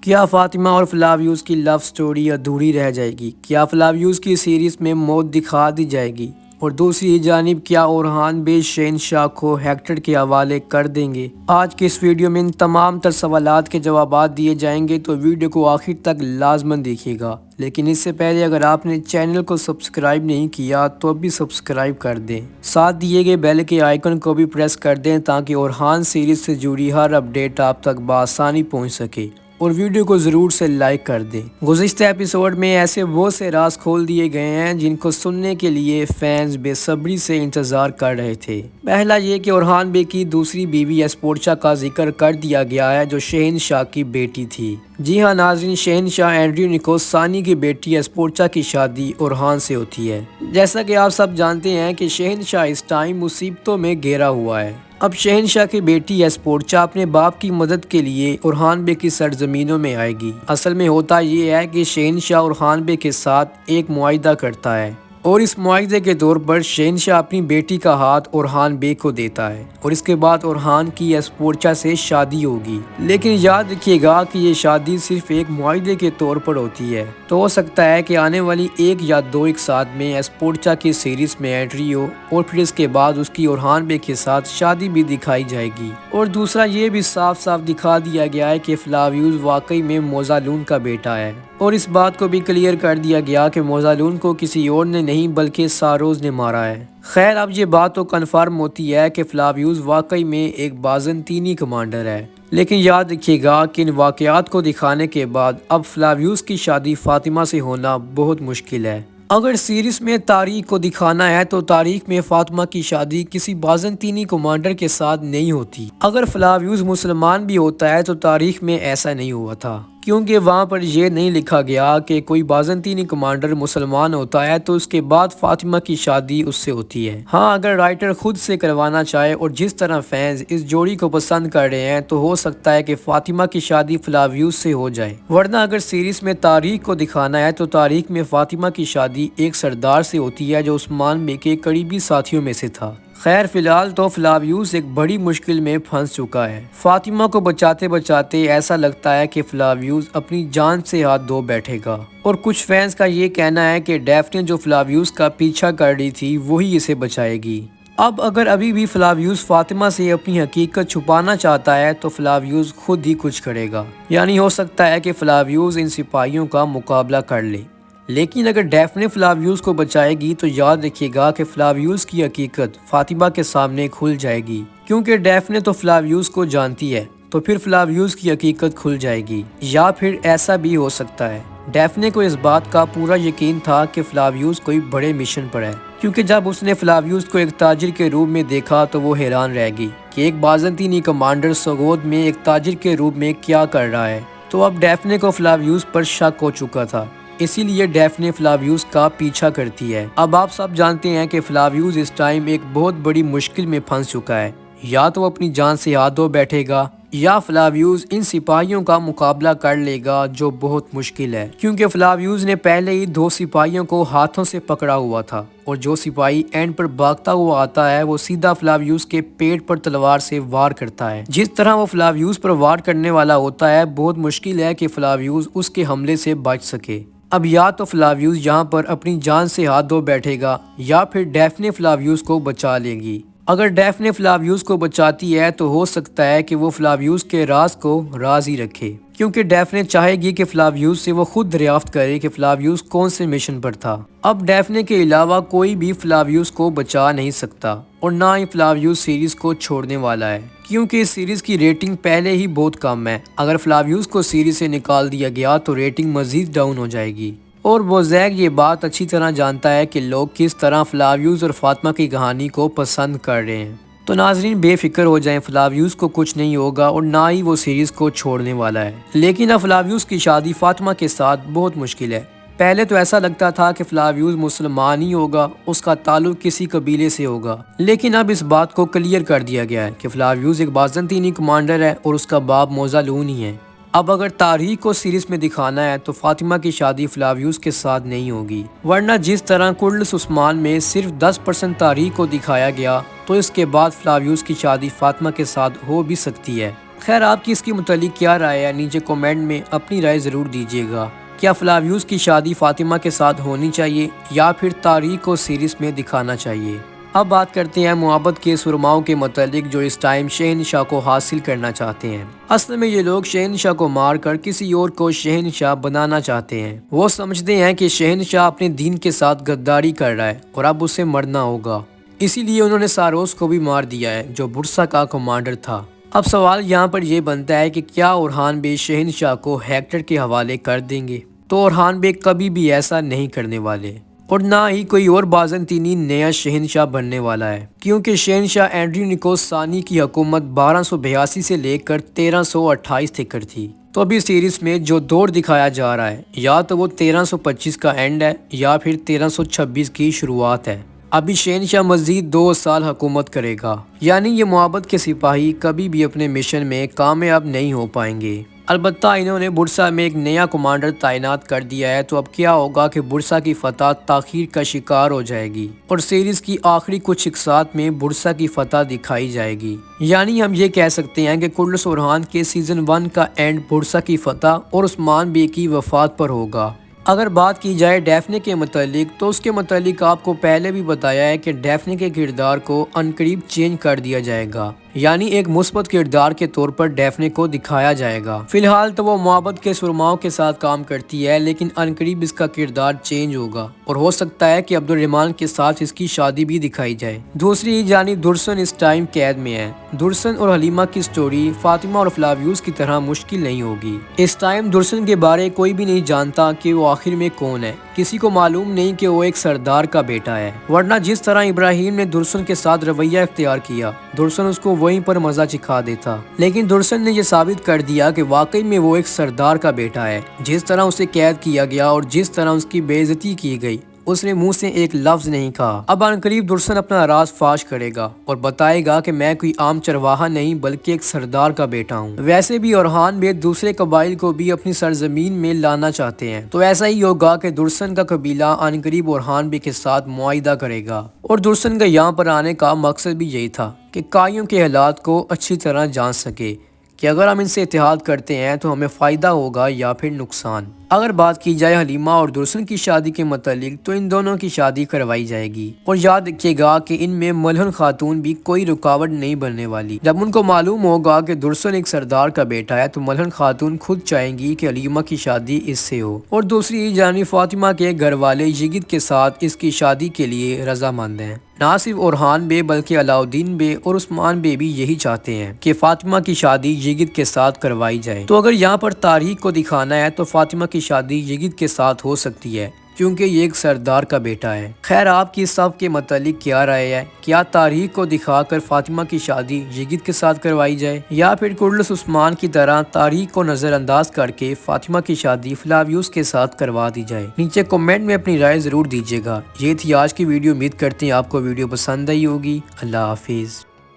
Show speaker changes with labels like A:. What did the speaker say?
A: کیا فاطمہ اور فلاویوز کی لو سٹوری ادھوری رہ جائے گی؟ کیا فلاویوز کی سیریز میں موت دکھا دی جائے گی؟ اور دوسری جانب کیا اورحان بے شہنشاہ کو ہیکٹر کے حوالے کر دیں گے؟ آج کے اس ویڈیو میں ان تمام تر سوالات کے جوابات دیے جائیں گے، تو ویڈیو کو آخر تک لازماً دیکھیے گا۔ لیکن اس سے پہلے اگر آپ نے چینل کو سبسکرائب نہیں کیا تو اب بھی سبسکرائب کر دیں، ساتھ دیے گئے بیل کے آئیکن کو بھی پریس کر دیں تاکہ اورحان سیریز سے جڑی ہر اپڈیٹ آپ تک بآسانی پہنچ سکے، اور ویڈیو کو ضرور سے لائک کر دیں۔ گزشتہ ایپیسوڈ میں ایسے بہت سے راز کھول دیے گئے ہیں جن کو سننے کے لیے فینز بے صبری سے انتظار کر رہے تھے۔ پہلا یہ کہ اورحان بے کی دوسری بیوی اسپورچا کا ذکر کر دیا گیا ہے، جو شہنشاہ کی بیٹی تھی۔ جی ہاں ناظرین، شہنشاہ اینڈریو نیکوس ثانی کی بیٹی اسپورچا کی شادی اورحان سے ہوتی ہے۔ جیسا کہ آپ سب جانتے ہیں کہ شہنشاہ اس ٹائم مصیبتوں میں گھیرا ہوا ہے۔ اب شہنشاہ کی بیٹی اسپورچا اپنے باپ کی مدد کے لیے اورحان بے کی سرزمینوں میں آئے گی۔ اصل میں ہوتا یہ ہے کہ شہنشاہ اورحان بے کے ساتھ ایک معاہدہ کرتا ہے، اور اس معاہدے کے طور پر شہنشاہ اپنی بیٹی کا ہاتھ اورحان بے کو دیتا ہے، اور اس کے بعد اورحان کی اسپورچا سے شادی ہوگی۔ لیکن یاد رکھیے گا کہ یہ شادی صرف ایک معاہدے کے طور پر ہوتی ہے، تو ہو سکتا ہے کہ آنے والی ایک یا دو سال میں اسپورچا کی سیریز میں انٹری ہو، اور پھر اس کے بعد اس کی اورحان بے کے ساتھ شادی بھی دکھائی جائے گی۔ اور دوسرا یہ بھی صاف صاف دکھا دیا گیا ہے کہ فلاویوز واقعی میں موزالون کا بیٹا ہے، اور اس بات کو بھی کلیئر کر دیا گیا کہ موزالون کو کسی اور نے نہیں بلکہ ساروز نے مارا ہے۔ خیر، اب یہ بات تو کنفرم ہوتی ہے کہ فلاویوز واقعی میں ایک بازنطینی کمانڈر ہے، لیکن یاد رکھیے گا کہ ان واقعات کو دکھانے کے بعد اب فلاویوز کی شادی فاطمہ سے ہونا بہت مشکل ہے۔ اگر سیریز میں تاریخ کو دکھانا ہے تو تاریخ میں فاطمہ کی شادی کسی بازنطینی کمانڈر کے ساتھ نہیں ہوتی۔ اگر فلاویوز مسلمان بھی ہوتا ہے تو تاریخ میں ایسا نہیں ہوا تھا، کیونکہ وہاں پر یہ نہیں لکھا گیا کہ کوئی بازنطینی کمانڈر مسلمان ہوتا ہے تو اس کے بعد فاطمہ کی شادی اس سے ہوتی ہے۔ ہاں، اگر رائٹر خود سے کروانا چاہے اور جس طرح فینز اس جوڑی کو پسند کر رہے ہیں تو ہو سکتا ہے کہ فاطمہ کی شادی فلاویوز سے ہو جائے، ورنہ اگر سیریز میں تاریخ کو دکھانا ہے تو تاریخ میں فاطمہ کی شادی ایک سردار سے ہوتی ہے جو عثمان بے کے قریبی ساتھیوں میں سے تھا۔ خیر، فی الحال تو فلاویوز ایک بڑی مشکل میں پھنس چکا ہے۔ فاطمہ کو بچاتے بچاتے ایسا لگتا ہے کہ فلاویوز اپنی جان سے ہاتھ دھو بیٹھے گا، اور کچھ فینس کا یہ کہنا ہے کہ ڈیفنے جو فلاویوز کا پیچھا کر رہی تھی وہی اسے بچائے گی۔ اب اگر ابھی بھی فلاویوز فاطمہ سے اپنی حقیقت چھپانا چاہتا ہے تو فلاویوز خود ہی کچھ کرے گا، یعنی ہو سکتا ہے کہ فلاویوز ان سپاہیوں کا مقابلہ کر لے۔ لیکن اگر ڈیفنے فلاویوز کو بچائے گی تو یاد رکھیے گا کہ فلاویوز کی حقیقت فاطمہ کے سامنے کھل جائے گی، کیونکہ ڈیفنے تو فلاویوز کو جانتی ہے، تو پھر فلاویوز کی حقیقت کھل جائے گی۔ یا پھر ایسا بھی ہو سکتا ہے ڈیفنے کو اس بات کا پورا یقین تھا کہ فلاویوز کوئی بڑے مشن پر ہے، کیونکہ جب اس نے فلاویوز کو ایک تاجر کے روپ میں دیکھا تو وہ حیران رہ گئی کہ ایک بازنطینی کمانڈر سوگود میں ایک تاجر کے روپ میں کیا کر رہا ہے۔ تو اب ڈیفنے کو فلاویوز پر شک ہو چکا تھا، اسی لیے ڈیفنے فلاویوز کا پیچھا کرتی ہے۔ اب آپ سب جانتے ہیں کہ فلاویوز اس ٹائم ایک بہت بڑی مشکل میں پھنس چکا ہے، یا تو وہ اپنی جان سے ہاتھ دھو بیٹھے گا یا فلاویوز ان سپاہیوں کا مقابلہ کر لے گا، جو بہت مشکل ہے، کیونکہ فلاویوز نے پہلے ہی 2 سپاہیوں کو ہاتھوں سے پکڑا ہوا تھا، اور جو سپاہی اینڈ پر بھاگتا ہوا آتا ہے وہ سیدھا فلاویوز کے پیٹ پر تلوار سے وار کرتا ہے۔ جس طرح وہ فلاویوز پر وار کرنے والا ہوتا ہے، بہت مشکل ہے کہ فلاویوز اس کے حملے سے بچ سکے۔ اب یا تو فلاویوز یہاں پر اپنی جان سے ہاتھ دھو بیٹھے گا یا پھر ڈیفنے فلاویوز کو بچا لے گی۔ اگر ڈیفنے فلاویوز کو بچاتی ہے تو ہو سکتا ہے کہ وہ فلاویوز کے راز کو راز ہی رکھے، کیونکہ ڈیفنے چاہے گی کہ فلاویوز سے وہ خود دریافت کرے کہ فلاویوز کون سے مشن پر تھا۔ اب ڈیفنے کے علاوہ کوئی بھی فلاویوز کو بچا نہیں سکتا، اور نہ ہی فلاویوز سیریز کو چھوڑنے والا ہے، کیونکہ اس سیریز کی ریٹنگ پہلے ہی بہت کم ہے۔ اگر فلاویوز کو سیریز سے نکال دیا گیا تو ریٹنگ مزید ڈاؤن ہو جائے گی، اور بوزیک یہ بات اچھی طرح جانتا ہے کہ لوگ کس طرح فلاویوز اور فاطمہ کی کہانی کو پسند کر رہے ہیں۔ تو ناظرین بے فکر ہو جائیں، فلاویوز کو کچھ نہیں ہوگا اور نہ ہی وہ سیریز کو چھوڑنے والا ہے۔ لیکن اب فلاویوز کی شادی فاطمہ کے ساتھ بہت مشکل ہے۔ پہلے تو ایسا لگتا تھا کہ فلاویوز مسلمان ہی ہوگا، اس کا تعلق کسی قبیلے سے ہوگا، لیکن اب اس بات کو کلیئر کر دیا گیا ہے کہ فلاویوز ایک بازنطینی کمانڈر ہے اور اس کا باپ موزالون ہی ہے۔ اب اگر تاریخ کو سیریز میں دکھانا ہے تو فاطمہ کی شادی فلاویوز کے ساتھ نہیں ہوگی، ورنہ جس طرح کلس عثمان میں صرف 10% تاریخ کو دکھایا گیا تو اس کے بعد فلاویوز کی شادی فاطمہ کے ساتھ ہو بھی سکتی ہے، خیر آپ کی اس کی متعلق کیا رائے ہے؟ نیچے کومنٹ میں اپنی رائے ضرور دیجیے گا۔ کیا فلاویوز کی شادی فاطمہ کے ساتھ ہونی چاہیے یا پھر طاریق کو سیریز میں دکھانا چاہیے؟ اب بات کرتے ہیں محبت کے سرماؤں کے متعلق جو اس ٹائم شہنشاہ کو حاصل کرنا چاہتے ہیں۔ اصل میں یہ لوگ شہنشاہ کو مار کر کسی اور کو شہنشاہ بنانا چاہتے ہیں۔ وہ سمجھتے ہیں کہ شہنشاہ اپنے دین کے ساتھ غداری کر رہا ہے اور اب اسے مرنا ہوگا، اسی لیے انہوں نے ساروس کو بھی مار دیا ہے جو برسا کا کمانڈر تھا۔ اب سوال یہاں پر یہ بنتا ہے کہ کیا اورحان بے شہنشاہ کو ہیکٹر کے حوالے کر دیں گے؟ تو اورحان بے کبھی بھی ایسا نہیں کرنے والے، اور نہ ہی کوئی اور بازنطینی نیا شہنشاہ بننے والا ہے، کیونکہ شہنشاہ اینڈرونیکوس ثانی کی حکومت 1282 سے لے کر 1328 تک تھی۔ تو ابھی سیریز میں جو دور دکھایا جا رہا ہے یا تو وہ 1325 کا اینڈ ہے یا پھر 1326 کی شروعات ہے۔ ابھی شہنشاہ مزید 2 سال حکومت کرے گا، یعنی یہ محبت کے سپاہی کبھی بھی اپنے مشن میں کامیاب نہیں ہو پائیں گے۔ البتہ انہوں نے برسا میں ایک نیا کمانڈر تعینات کر دیا ہے، تو اب کیا ہوگا کہ برسا کی فتح تاخیر کا شکار ہو جائے گی اور سیریز کی آخری کچھ اقساط میں برسا کی فتح دکھائی جائے گی۔ یعنی ہم یہ کہہ سکتے ہیں کہ کلس اورحان کے سیزن 1 کا اینڈ برسا کی فتح اور عثمان بے کی وفات پر ہوگا۔ اگر بات کی جائے ڈیفنے کے متعلق تو اس کے متعلق آپ کو پہلے بھی بتایا ہے کہ ڈیفنے کے کردار کو عنقریب چینج کر دیا جائے گا، یعنی ایک مثبت کردار کے طور پر ڈیفنے کو دکھایا جائے گا۔ فی الحال تو وہ محبت کے سرماؤں کے ساتھ کام کرتی ہے، لیکن عنقریب اس کا کردار چینج ہوگا اور ہو سکتا ہے کہ عبدالرحمن کے ساتھ اس کی شادی بھی دکھائی جائے۔ دوسری جانب درسن اس ٹائم قید میں ہے۔ درسن اور حلیمہ کی سٹوری فاطمہ اور فلاویوز کی طرح مشکل نہیں ہوگی۔ اس ٹائم درسن کے بارے کوئی بھی نہیں جانتا کہ وہ آخر میں کون ہے، کسی کو معلوم نہیں کہ وہ ایک سردار کا بیٹا ہے، ورنہ جس طرح ابراہیم نے درسن کے ساتھ رویہ اختیار کیا درسن اس کو وہیں پر مزہ چکھا دیتا، لیکن درسن نے یہ ثابت کر دیا کہ واقعی میں وہ ایک سردار کا بیٹا ہے۔ جس طرح اسے قید کیا گیا اور جس طرح اس کی بے عزتی کی گئی، اس نے منہ سے ایک لفظ نہیں کہا۔ اب عنقریب درسن اپنا راز فاش کرے گا اور بتائے گا کہ میں کوئی عام چرواہا نہیں بلکہ ایک سردار کا بیٹا ہوں۔ ویسے بھی اورحان بے دوسرے قبائل کو بھی اپنی سرزمین میں لانا چاہتے ہیں، تو ایسا ہی ہوگا کہ درسن کا قبیلہ عنقریب اورحان بے کے ساتھ معاہدہ کرے گا، اور درسن کا یہاں پر آنے کا مقصد بھی یہی تھا کہ کائیوں کے حالات کو اچھی طرح جان سکے کہ اگر ہم ان سے اتحاد کرتے ہیں تو ہمیں فائدہ ہوگا یا پھر نقصان۔ اگر بات کی جائے حلیمہ اور درسن کی شادی کے متعلق تو ان دونوں کی شادی کروائی جائے گی، اور یاد رکھیے گا کہ ان میں ملہن خاتون بھی کوئی رکاوٹ نہیں بننے والی۔ جب ان کو معلوم ہوگا کہ درسن ایک سردار کا بیٹا ہے تو ملہن خاتون خود چاہیں گی کہ حلیمہ کی شادی اس سے ہو، اور دوسری جانب فاطمہ کے گھر والے یزید کے ساتھ اس کی شادی کے لیے رضامند ہیں۔ نہ صرف اورحان بے بلکہ علاؤالدین بے اور عثمان بے بھی یہی چاہتے ہیں کہ فاطمہ کی شادی یزید کے ساتھ کروائی جائے۔ تو اگر یہاں پر طاریق کو دکھانا ہے تو فاطمہ کی شادی یزید کے ساتھ ہو سکتی ہے، کیونکہ یہ ایک سردار کا بیٹا ہے۔ خیر آپ کی سب کے متعلق کیا رائے ہے؟ کیا طاریق کو دکھا کر فاطمہ کی شادی یزید کے ساتھ کروائی جائے، یا پھر کورلس عثمان کی طرح طاریق کو نظر انداز کر کے فاطمہ کی شادی فلاویوز کے ساتھ کروا دی جائے؟ نیچے کمنٹ میں اپنی رائے ضرور دیجیے گا۔ یہ تھی آج کی ویڈیو، امید کرتے ہیں آپ کو ویڈیو پسند آئی ہوگی۔ اللہ حافظ۔